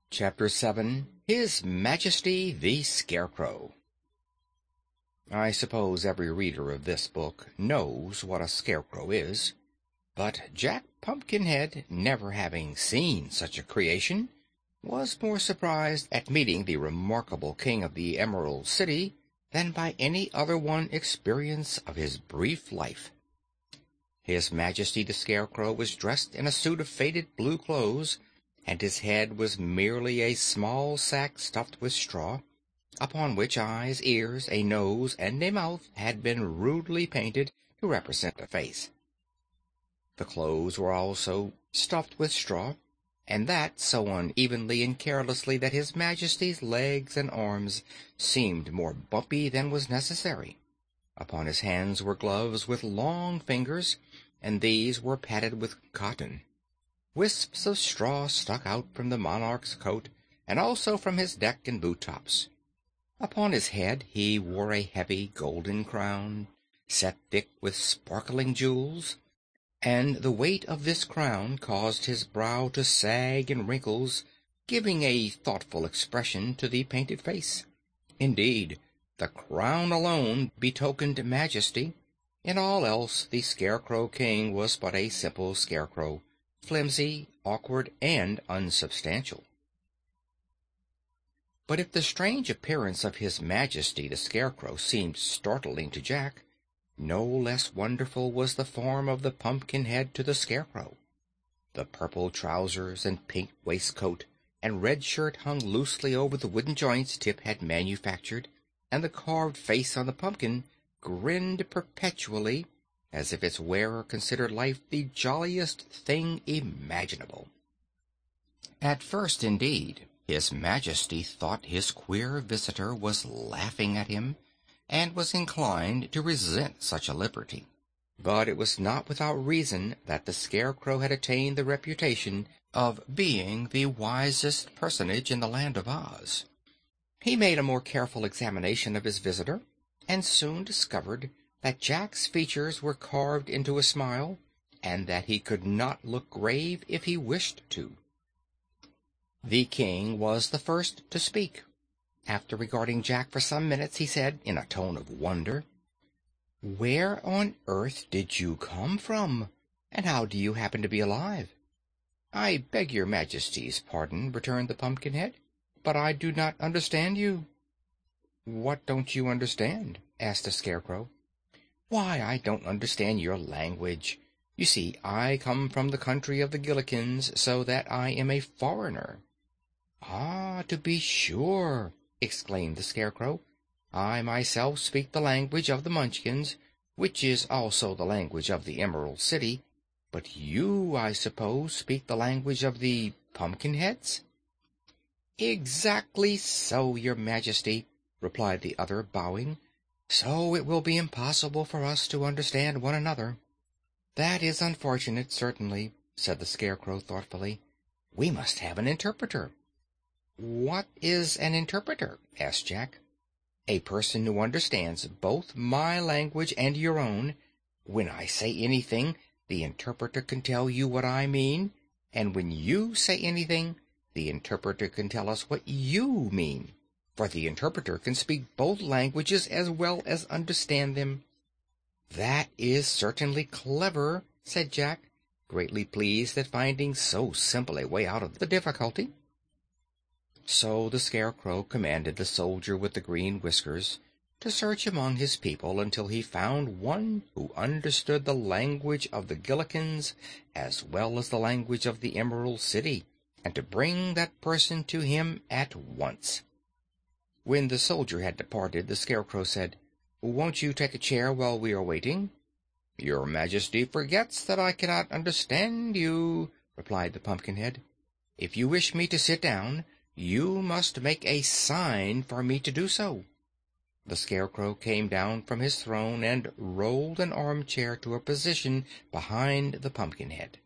Chapter 7. His Majesty the Scarecrow. I suppose every reader of this book knows what a scarecrow is, but Jack Pumpkinhead, never having seen such a creation, was more surprised at meeting the remarkable king of the Emerald City than by any other one experience of his brief life. His Majesty the Scarecrow was dressed in a suit of faded blue clothes, and his head was merely a small sack stuffed with straw, upon which eyes, ears, a nose, and a mouth had been rudely painted to represent a face. The clothes were also stuffed with straw, and that so unevenly and carelessly that his Majesty's legs and arms seemed more bumpy than was necessary. Upon his hands were gloves with long fingers, and these were padded with cotton. Wisps of straw stuck out from the monarch's coat, and also from his neck and boot tops. Upon his head he wore a heavy golden crown, set thick with sparkling jewels, and the weight of this crown caused his brow to sag in wrinkles, giving a thoughtful expression to the painted face. Indeed, the crown alone betokened majesty. In all else the Scarecrow King was but a simple scarecrow, flimsy, awkward, and unsubstantial. But if the strange appearance of His Majesty the Scarecrow seemed startling to Jack, no less wonderful was the form of the Pumpkinhead to the Scarecrow. The purple trousers and pink waistcoat and red shirt hung loosely over the wooden joints Tip had manufactured, and the carved face on the pumpkin grinned perpetually, as if its wearer considered life the jolliest thing imaginable. At first, indeed, His Majesty thought his queer visitor was laughing at him, and was inclined to resent such a liberty. But it was not without reason that the Scarecrow had attained the reputation of being the wisest personage in the Land of Oz. He made a more careful examination of his visitor, and soon discovered that Jack's features were carved into a smile, and that he could not look grave if he wished to. The king was the first to speak. After regarding Jack for some minutes, he said, in a tone of wonder, "Where on earth did you come from, and how do you happen to be alive?" "I beg your Majesty's pardon," returned the Pumpkinhead, "but I do not understand you." "What don't you understand?" asked the Scarecrow. "Why, I don't understand your language. You see, I come from the country of the Gillikins, so that I am a foreigner." "Ah, to be sure!" exclaimed the Scarecrow. "I myself speak the language of the Munchkins, which is also the language of the Emerald City, but you, I suppose, speak the language of the Pumpkinheads?" "Exactly so, your Majesty," replied the other, bowing. "So it will be impossible for us to understand one another." "That is unfortunate, certainly," said the Scarecrow thoughtfully. "We must have an interpreter." "What is an interpreter?" asked Jack. "A person who understands both my language and your own. When I say anything, the interpreter can tell you what I mean, and when you say anything, the interpreter can tell us what you mean, for the interpreter can speak both languages as well as understand them." "That is certainly clever," said Jack, greatly pleased at finding so simple a way out of the difficulty. So the Scarecrow commanded the soldier with the green whiskers to search among his people until he found one who understood the language of the Gillikins as well as the language of the Emerald City, and to bring that person to him at once. When the soldier had departed, the Scarecrow said, "Won't you take a chair while we are waiting?" "Your Majesty forgets that I cannot understand you," replied the Pumpkinhead. "If you wish me to sit down, you must make a sign for me to do so." The Scarecrow came down from his throne and rolled an armchair to a position behind the Pumpkinhead.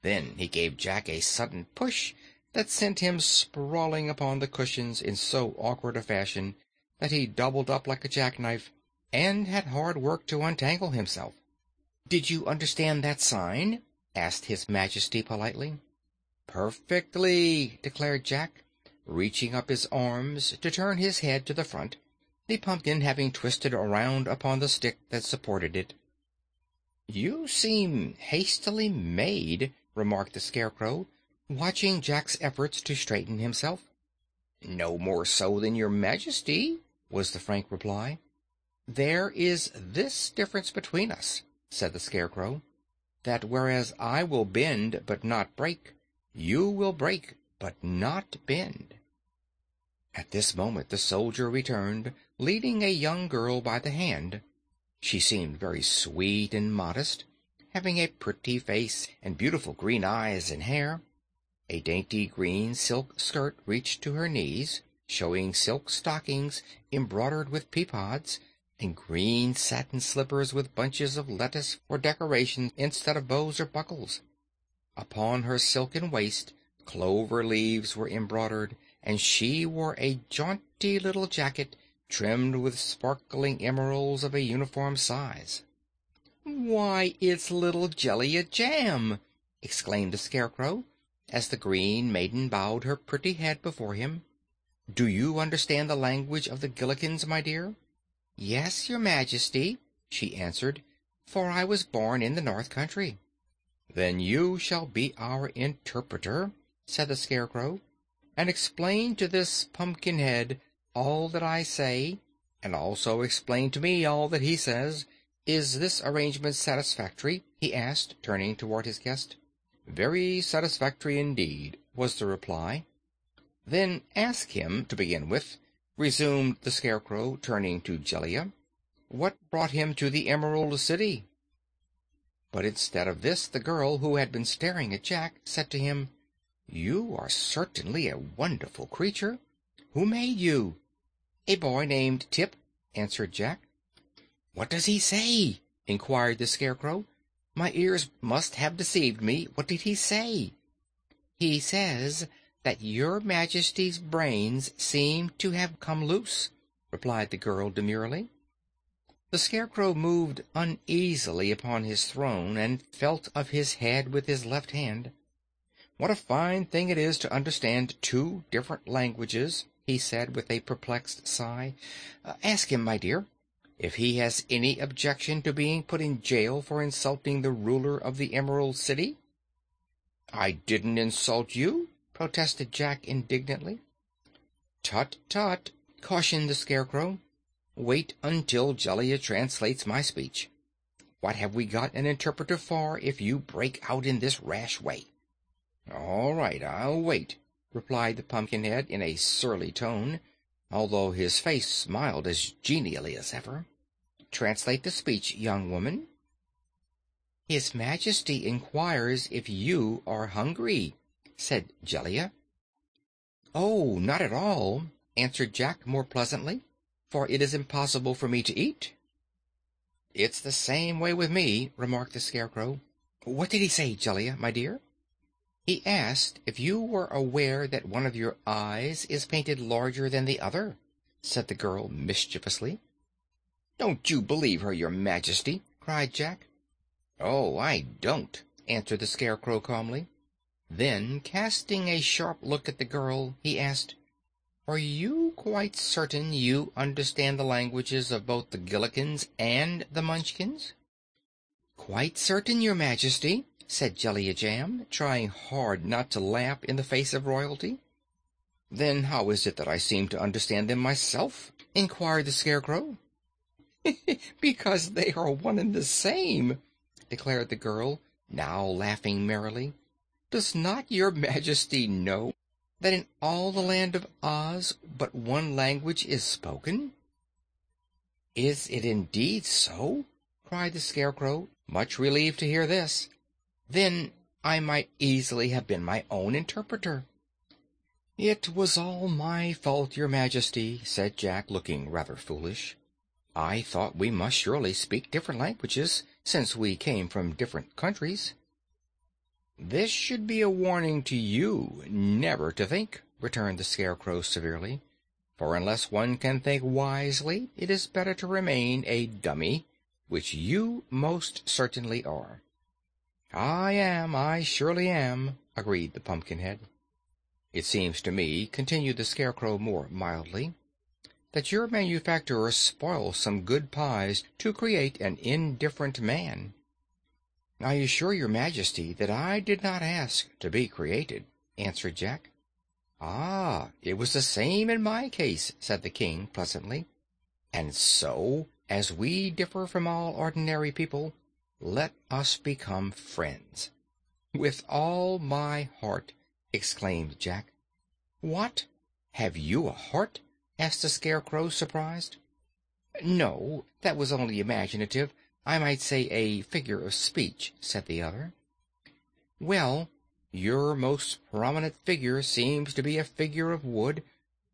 Then he gave Jack a sudden push that sent him sprawling upon the cushions in so awkward a fashion that he doubled up like a jackknife, and had hard work to untangle himself. "Did you understand that sign?" asked His Majesty politely. "Perfectly," declared Jack. reaching up his arms to turn his head to the front, the pumpkin having twisted around upon the stick that supported it. "You seem hastily made," remarked the Scarecrow, watching Jack's efforts to straighten himself. "No more so than your Majesty," was the frank reply. "There is this difference between us," said the Scarecrow, "that whereas I will bend but not break, you will break but not bend." At this moment the soldier returned, leading a young girl by the hand. She seemed very sweet and modest, having a pretty face and beautiful green eyes and hair. A dainty green silk skirt reached to her knees, showing silk stockings embroidered with pea-pods, and green satin slippers with bunches of lettuce for decoration instead of bows or buckles. Upon her silken waist clover leaves were embroidered, and she wore a jaunty little jacket trimmed with sparkling emeralds of a uniform size. "Why, it's little Jellia-Jam!" exclaimed the Scarecrow, as the green maiden bowed her pretty head before him. "Do you understand the language of the Gillikins, my dear?" "Yes, your Majesty," she answered, "for I was born in the North Country." "Then you shall be our interpreter," said the Scarecrow, "and explain to this Pumpkinhead all that I say, and also explain to me all that he says. Is this arrangement satisfactory?" he asked, turning toward his guest. "Very satisfactory indeed," was the reply. "Then ask him, to begin with," resumed the Scarecrow, turning to Jellia, "what brought him to the Emerald City?" But instead of this, the girl, who had been staring at Jack, said to him, "You are certainly a wonderful creature. Who made you?" "A boy named Tip," answered Jack. "What does he say?" inquired the Scarecrow. "My ears must have deceived me. What did he say?" "He says that your Majesty's brains seem to have come loose," replied the girl demurely. The Scarecrow moved uneasily upon his throne and felt of his head with his left hand. "What a fine thing it is to understand two different languages," he said with a perplexed sigh. "Ask him, my dear, if he has any objection to being put in jail for insulting the ruler of the Emerald City." "I didn't insult you," protested Jack indignantly. "Tut, tut," cautioned the Scarecrow. "Wait until Jellia translates my speech. What have we got an interpreter for if you break out in this rash way?" "All right, I'll wait," replied the Pumpkinhead in a surly tone, although his face smiled as genially as ever. "Translate the speech, young woman." "His Majesty inquires if you are hungry," said Jellia. "Oh, not at all," answered Jack more pleasantly, "for it is impossible for me to eat." "It's the same way with me," remarked the Scarecrow. "What did he say, Jellia, my dear?" "He asked if you were aware that one of your eyes is painted larger than the other," said the girl mischievously. "Don't you believe her, your Majesty!" cried Jack. "Oh, I don't," answered the Scarecrow calmly. Then, casting a sharp look at the girl, he asked, "Are you quite certain you understand the languages of both the Gillikins and the Munchkins?" "Quite certain, your Majesty," said Jellia-Jam, trying hard not to laugh in the face of royalty. "Then how is it that I seem to understand them myself?" inquired the Scarecrow. "Because they are one and the same," declared the girl, now laughing merrily. "Does not your Majesty know that in all the land of Oz but one language is spoken?" "Is it indeed so?" cried the Scarecrow, much relieved to hear this. "Then I might easily have been my own interpreter." "It was all my fault, your Majesty," said Jack, looking rather foolish. "I thought we must surely speak different languages, since we came from different countries." "This should be a warning to you never to think," returned the Scarecrow severely. "For unless one can think wisely, it is better to remain a dummy, which you most certainly are." I surely am," agreed the Pumpkinhead. It seems to me," continued the Scarecrow more mildly, "that your manufacturer spoils some good pies to create an indifferent man." "I assure your Majesty that I did not ask to be created," answered Jack. "Ah, it was the same in my case," said the king pleasantly. "And so, as we differ from all ordinary people, let us become friends." "With all my heart," exclaimed Jack. "What? Have you a heart?" asked the Scarecrow, surprised. "No, that was only imaginative. I might say a figure of speech," said the other. "Well, your most prominent figure seems to be a figure of wood,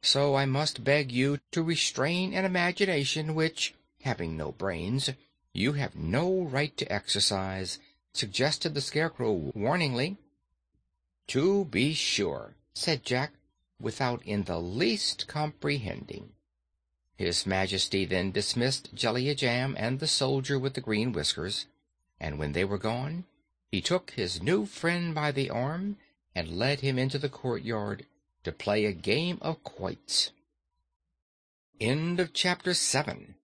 so I must beg you to restrain an imagination which, having no brains, you have no right to exercise," suggested the Scarecrow warningly. "To be sure," said Jack, without in the least comprehending. His Majesty then dismissed Jellia Jam and the soldier with the green whiskers, and when they were gone, he took his new friend by the arm and led him into the courtyard to play a game of quoits. End of chapter 7.